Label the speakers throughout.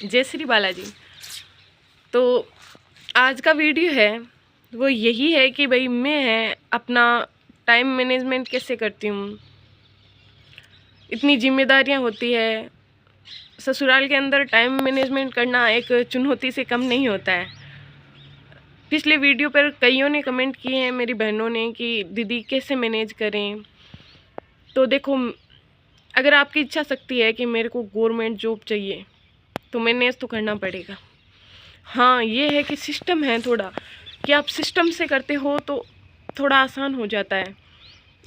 Speaker 1: जय श्री बालाजी। तो आज का वीडियो है वो यही है कि भाई मैं अपना टाइम मैनेजमेंट कैसे करती हूँ। इतनी जिम्मेदारियाँ होती है, ससुराल के अंदर टाइम मैनेजमेंट करना एक चुनौती से कम नहीं होता है। पिछले वीडियो पर कईयों ने कमेंट किए हैं, मेरी बहनों ने, कि दीदी कैसे मैनेज करें। तो देखो, अगर आपकी इच्छा शक्ति है कि मेरे को गवर्नमेंट जॉब चाहिए तो मैनेज तो करना पड़ेगा। हाँ, ये है कि सिस्टम है थोड़ा, कि आप सिस्टम से करते हो तो थोड़ा आसान हो जाता है।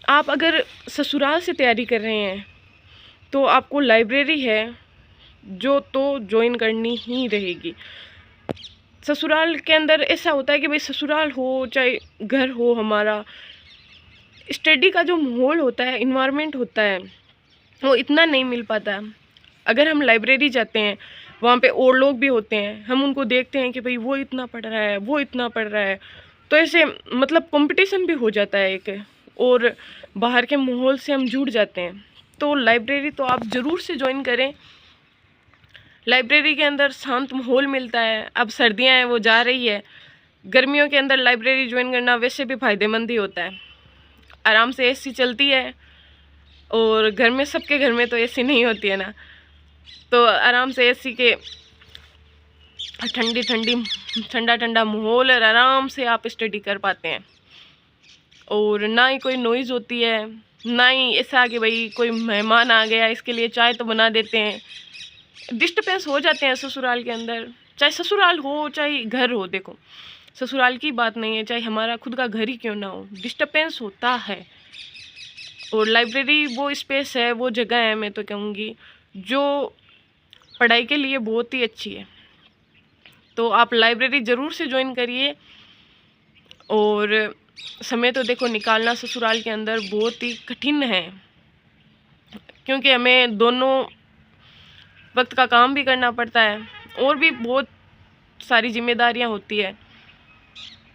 Speaker 1: आप अगर ससुराल से तैयारी कर रहे हैं तो आपको लाइब्रेरी है जो तो ज्वाइन करनी ही रहेगी। ससुराल के अंदर ऐसा होता है कि भाई ससुराल हो चाहे घर हो, हमारा स्टडी का जो माहौल होता है, इन्वायरमेंट होता है, वो इतना नहीं मिल पाता। अगर हम लाइब्रेरी जाते हैं, वहाँ पे और लोग भी होते हैं, हम उनको देखते हैं कि भाई वो इतना पढ़ रहा है, वो इतना पढ़ रहा है, तो ऐसे मतलब कंपटीशन भी हो जाता है एक, और बाहर के माहौल से हम जुड़ जाते हैं। तो लाइब्रेरी तो आप ज़रूर से ज्वाइन करें। लाइब्रेरी के अंदर शांत माहौल मिलता है। अब सर्दियाँ हैं, वो जा रही है, गर्मियों के अंदर लाइब्रेरी ज्वाइन करना वैसे भी फ़ायदेमंद ही होता है। आराम से एसी चलती है, और घर में, सबके घर में तो एसी नहीं होती है ना, तो आराम से एसी के ठंडा ठंडा माहौल, और आराम से आप स्टडी कर पाते हैं। और ना ही कोई नॉइज़ होती है, ना ही ऐसा कि भाई कोई मेहमान आ गया इसके लिए चाय तो बना देते हैं। डिस्टर्बेंस हो जाते हैं ससुराल के अंदर, चाहे ससुराल हो चाहे घर हो। देखो, ससुराल की बात नहीं है, चाहे हमारा खुद का घर ही क्यों ना हो, डिस्टर्बेंस होता है। और लाइब्रेरी वो स्पेस है, वो जगह है, मैं तो कहूँगी, जो पढ़ाई के लिए बहुत ही अच्छी है। तो आप लाइब्रेरी ज़रूर से ज्वाइन करिए। और समय तो देखो निकालना ससुराल के अंदर बहुत ही कठिन है, क्योंकि हमें दोनों वक्त का काम भी करना पड़ता है, और भी बहुत सारी जिम्मेदारियां होती है,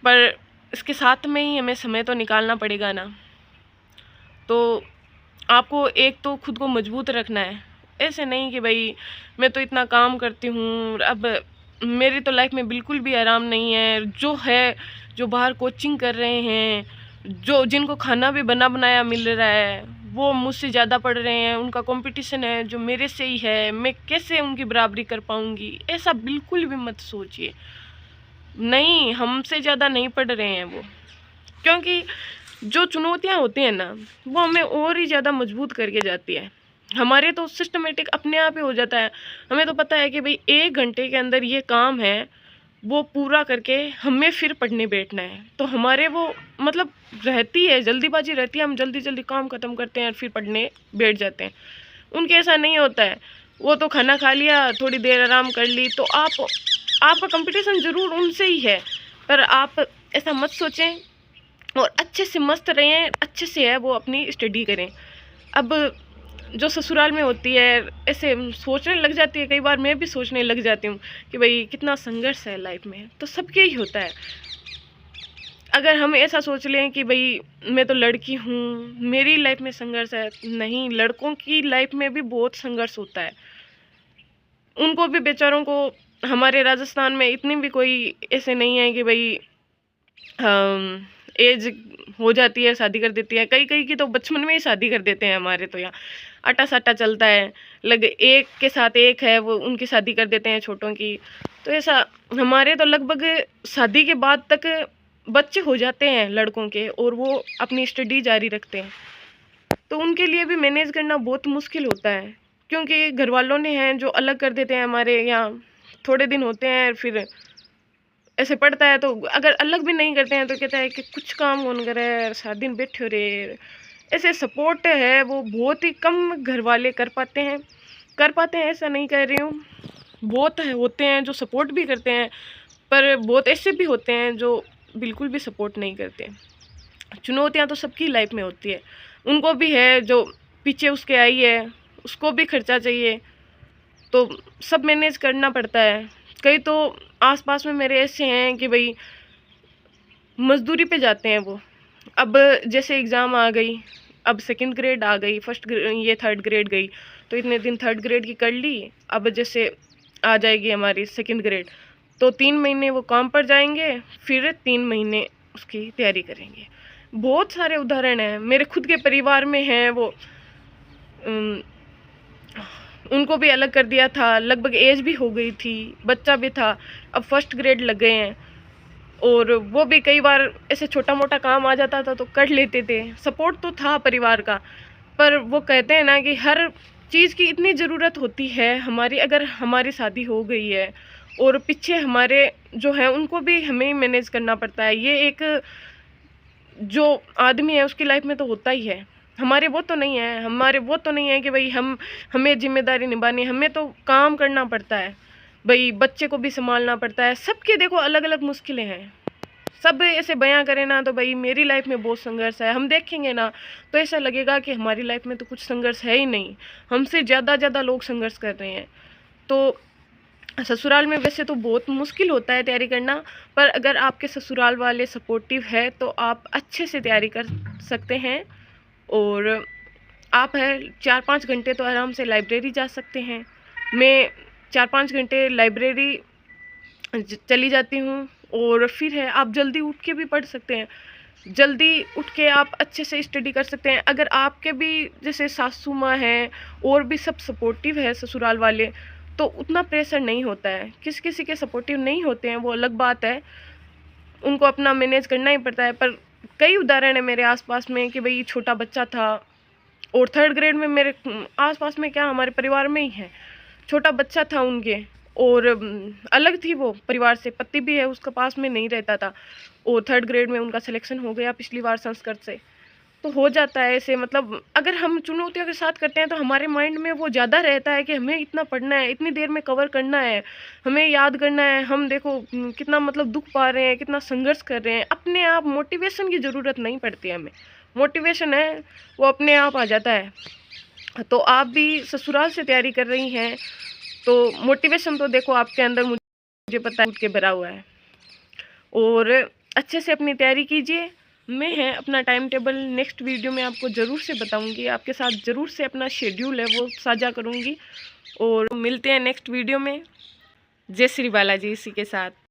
Speaker 1: पर इसके साथ में ही हमें समय तो निकालना पड़ेगा ना। तो आपको एक तो खुद को मजबूत रखना है। ऐसे नहीं कि भाई मैं तो इतना काम करती हूँ, अब मेरी तो लाइफ में बिल्कुल भी आराम नहीं है। जो है, जो बाहर कोचिंग कर रहे हैं, जो जिनको खाना भी बना बनाया मिल रहा है, वो मुझसे ज़्यादा पढ़ रहे हैं, उनका कंपटीशन है जो मेरे से ही है, मैं कैसे उनकी बराबरी कर पाऊँगी, ऐसा बिल्कुल भी मत सोचिए। नहीं, हमसे ज़्यादा नहीं पढ़ रहे हैं वो, क्योंकि जो चुनौतियाँ होती हैं ना, वो हमें और ही ज़्यादा मजबूत करके जाती है। हमारे तो सिस्टमेटिक अपने आप ही हो जाता है। हमें तो पता है कि भाई 1 घंटे के अंदर ये काम है, वो पूरा करके हमें फिर पढ़ने बैठना है। तो हमारे वो मतलब रहती है, जल्दीबाजी रहती है, हम जल्दी जल्दी काम ख़त्म करते हैं और फिर पढ़ने बैठ जाते हैं। उनके ऐसा नहीं होता है, वो तो खाना खा लिया, थोड़ी देर आराम कर ली, तो आपका कंपटीशन ज़रूर उनसे ही है, पर आप ऐसा मत सोचें, और अच्छे से मस्त रहें, अच्छे से है वो अपनी स्टडी करें। अब जो ससुराल में होती है, ऐसे सोचने लग जाती है, कई बार मैं भी सोचने लग जाती हूँ कि भाई कितना संघर्ष है लाइफ में, तो सबके ही होता है। अगर हम ऐसा सोच लें कि भाई मैं तो लड़की हूँ, मेरी लाइफ में संघर्ष है, नहीं, लड़कों की लाइफ में भी बहुत संघर्ष होता है। उनको भी बेचारों को, हमारे राजस्थान में इतनी भी कोई ऐसे नहीं है कि भाई एज हो जाती है शादी कर देती है। कई कई की तो बचपन में ही शादी कर देते हैं। हमारे तो यहाँ आटा साटा चलता है, लग एक के साथ एक है, वो उनकी शादी कर देते हैं छोटों की। तो ऐसा हमारे तो लगभग शादी के बाद तक बच्चे हो जाते हैं लड़कों के, और वो अपनी स्टडी जारी रखते हैं। तो उनके लिए भी मैनेज करना बहुत मुश्किल होता है, क्योंकि घर वालों ने हैं जो अलग कर देते हैं। हमारे यहाँ थोड़े दिन होते हैं, फिर ऐसे पड़ता है, तो अगर अलग भी नहीं करते हैं तो कहता है कि कुछ काम कौन करे, सारा दिन बैठे रहे। ऐसे सपोर्ट है वो बहुत ही कम घर वाले कर पाते हैं, ऐसा नहीं कह रही हूँ। बहुत होते हैं जो सपोर्ट भी करते हैं, पर बहुत ऐसे भी होते हैं जो बिल्कुल भी सपोर्ट नहीं करते। चुनौतियाँ तो सबकी लाइफ में होती है, उनको भी है, जो पीछे उसके आई है उसको भी खर्चा चाहिए, तो सब मैनेज करना पड़ता है। कई तो आसपास में मेरे ऐसे हैं कि भाई मजदूरी पे जाते हैं वो। अब जैसे एग्ज़ाम आ गई, अब सेकंड ग्रेड आ गई, ये थर्ड ग्रेड गई, तो इतने दिन थर्ड ग्रेड की कर ली। अब जैसे आ जाएगी हमारी 2nd ग्रेड, तो 3 महीने वो काम पर जाएंगे, फिर 3 महीने उसकी तैयारी करेंगे। बहुत सारे उदाहरण हैं, मेरे खुद के परिवार में हैं वो। उनको भी अलग कर दिया था, लगभग एज भी हो गई थी, बच्चा भी था, अब 1st ग्रेड लग गए हैं। और वो भी कई बार ऐसे छोटा मोटा काम आ जाता था तो कर लेते थे, सपोर्ट तो था परिवार का। पर वो कहते हैं ना कि हर चीज़ की इतनी ज़रूरत होती है हमारी, अगर हमारी शादी हो गई है और पीछे हमारे जो हैं उनको भी हमें ही मैनेज करना पड़ता है। ये एक जो आदमी है उसकी लाइफ में तो होता ही है। हमारे वो तो नहीं है कि भाई हमें जिम्मेदारी निभानी है, हमें तो काम करना पड़ता है भाई, बच्चे को भी संभालना पड़ता है। सबके देखो अलग अलग मुश्किलें हैं, सब ऐसे बयां करें ना तो भाई मेरी लाइफ में बहुत संघर्ष है, हम देखेंगे ना तो ऐसा लगेगा कि हमारी लाइफ में तो कुछ संघर्ष है ही नहीं, हमसे ज़्यादा लोग संघर्ष कर रहे हैं। तो ससुराल में वैसे तो बहुत मुश्किल होता है तैयारी करना, पर अगर आपके ससुराल वाले सपोर्टिव है तो आप अच्छे से तैयारी कर सकते हैं। और आप है 4-5 घंटे तो आराम से लाइब्रेरी जा सकते हैं। मैं 4-5 घंटे लाइब्रेरी चली जाती हूँ। और फिर है आप जल्दी उठ के भी पढ़ सकते हैं, जल्दी उठ के आप अच्छे से स्टडी कर सकते हैं। अगर आपके भी जैसे सासू माँ हैं और भी सब सपोर्टिव है ससुराल वाले, तो उतना प्रेशर नहीं होता है। किसी किसी के सपोर्टिव नहीं होते हैं, वो अलग बात है, उनको अपना मैनेज करना ही पड़ता है। पर कई उदाहरण है मेरे आसपास में कि भाई छोटा बच्चा था और 3rd ग्रेड में, मेरे आसपास में क्या हमारे परिवार में ही है, छोटा बच्चा था उनके, और अलग थी वो परिवार से, पति भी है उसका पास में नहीं रहता था, और 3rd ग्रेड में उनका सिलेक्शन हो गया पिछली बार संस्कृत से। तो हो जाता है ऐसे, मतलब अगर हम चुनौतियों के साथ करते हैं तो हमारे माइंड में वो ज़्यादा रहता है कि हमें इतना पढ़ना है, इतनी देर में कवर करना है, हमें याद करना है। हम देखो कितना मतलब दुख पा रहे हैं, कितना संघर्ष कर रहे हैं। अपने आप मोटिवेशन की ज़रूरत नहीं पड़ती है हमें, मोटिवेशन है वो अपने आप आ जाता है। तो आप भी ससुराल से तैयारी कर रही हैं तो मोटिवेशन तो देखो आपके अंदर, मुझे पता है, के भरा हुआ है। और अच्छे से अपनी तैयारी कीजिए। मैं है अपना टाइम टेबल नेक्स्ट वीडियो में आपको ज़रूर से बताऊंगी, आपके साथ ज़रूर से अपना शेड्यूल है वो साझा करूंगी। और मिलते हैं नेक्स्ट वीडियो में। जय श्री बालाजी इसी के साथ।